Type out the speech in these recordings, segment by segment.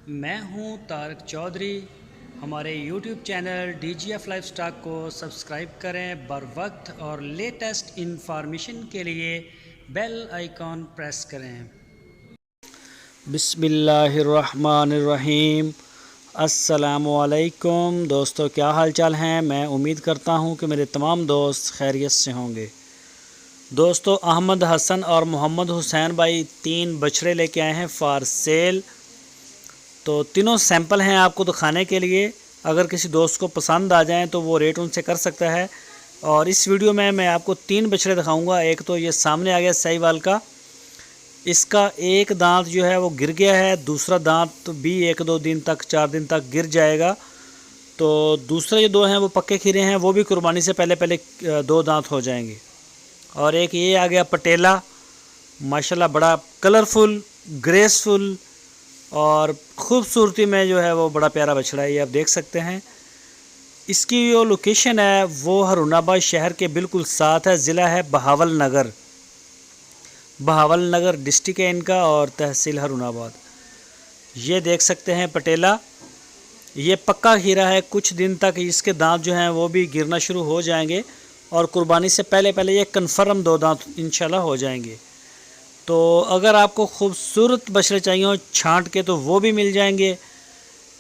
میں ہوں طارق چودھری۔ ہمارے YouTube channel D G F life stock کو سبسکرائب کریں بر وقت اور لیٹسٹ انفارمیشن کے لیے بیل آئیکن پریس کریں۔ بسم اللہ الرحمن الرحیم۔ السلام علیکم دوستو، کیا حال چال ہیں؟ میں امید کرتا ہوں کہ میرے تمام دوست خیریت سے ہوں گے۔ دوستو، احمد حسن اور محمد حسین بھائی 3 بچڑے لے کے آئے ہیں فار سیل۔ تو تینوں سیمپل ہیں آپ کو دکھانے کے لیے، اگر کسی دوست کو پسند آ جائیں تو وہ ریٹ ان سے کر سکتا ہے۔ اور اس ویڈیو میں آپ کو 3 بچڑے دکھاؤں گا۔ ایک تو یہ سامنے آ گیا ساہی وال کا، اس کا ایک دانت جو ہے وہ گر گیا ہے، دوسرا دانت بھی 1-2 دن تک 4 دن تک گر جائے گا۔ تو دوسرے جو 2 ہیں وہ پکے کھیرے ہیں، وہ بھی قربانی سے پہلے 2 دانت ہو جائیں گے۔ اور ایک یہ آ گیا پٹیلا، ماشاءاللہ بڑا کلرفل، گریسفل اور خوبصورتی میں جو ہے وہ بڑا پیارا بچڑا ہے، یہ آپ دیکھ سکتے ہیں۔ اس کی جو لوکیشن ہے وہ ہارون آباد شہر کے بالکل ساتھ ہے، ضلع ہے بہاول نگر، بہاول نگر ڈسٹرکٹ ہے ان کا اور تحصیل ہارون آباد۔ یہ دیکھ سکتے ہیں پٹیلا، یہ پکا کھیرا ہے، کچھ دن تک اس کے دانت جو ہیں وہ بھی گرنا شروع ہو جائیں گے اور قربانی سے پہلے یہ کنفرم 2 دانت انشاءاللہ ہو جائیں گے۔ تو اگر آپ کو خوبصورت بچڑے چاہیے ہوں چھانٹ کے تو وہ بھی مل جائیں گے۔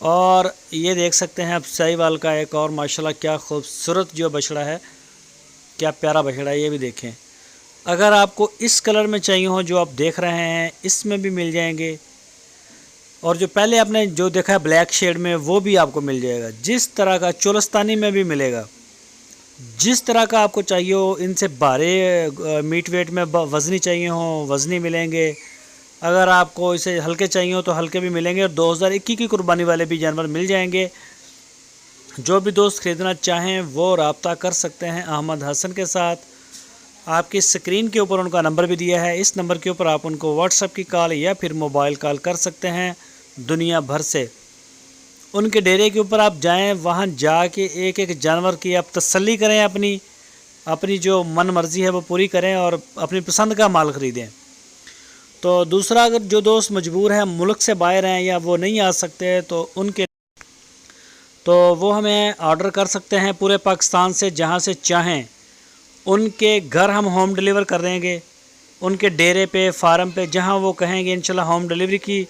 اور یہ دیکھ سکتے ہیں آپ ساہی وال کا ایک اور ماشاءاللہ کیا خوبصورت جو بچڑا ہے، کیا پیارا بچڑا ہے، یہ بھی دیکھیں۔ اگر آپ کو اس کلر میں چاہیے ہوں جو آپ دیکھ رہے ہیں، اس میں بھی مل جائیں گے۔ اور جو پہلے آپ نے جو دیکھا ہے بلیک شیڈ میں، وہ بھی آپ کو مل جائے گا۔ جس طرح کا چولستانی میں بھی ملے گا، جس طرح کا آپ کو چاہیے ہو، ان سے بھارے میٹ ویٹ میں وزنی چاہیے ہوں وزنی ملیں گے۔ اگر آپ کو اسے ہلکے چاہیے ہو تو ہلکے بھی ملیں گے، اور 2021 کی قربانی والے بھی جانور مل جائیں گے۔ جو بھی دوست خریدنا چاہیں وہ رابطہ کر سکتے ہیں احمد حسن کے ساتھ۔ آپ کی اسکرین کے اوپر ان کا نمبر بھی دیا ہے، اس نمبر کے اوپر آپ ان کو واٹس ایپ کی کال یا پھر موبائل کال کر سکتے ہیں دنیا بھر سے۔ ان کے ڈیرے کے اوپر آپ جائیں، وہاں جا کے ایک جانور کی آپ تسلی کریں، اپنی جو من مرضی ہے وہ پوری کریں اور اپنی پسند کا مال خریدیں۔ تو دوسرا، اگر جو دوست مجبور ہیں، ملک سے باہر ہیں یا وہ نہیں آ سکتے، تو وہ ہمیں آرڈر کر سکتے ہیں پورے پاکستان سے، جہاں سے چاہیں ان کے گھر ہم ہوم ڈیلیور کر دیں گے، ان کے ڈیرے پہ، فارم پہ، جہاں وہ کہیں گے انشاءاللہ ہوم ڈیلیوری کی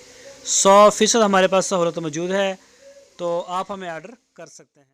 100% ہمارے پاس سہولت موجود ہے۔ تو آپ ہمیں آرڈر کر سکتے ہیں۔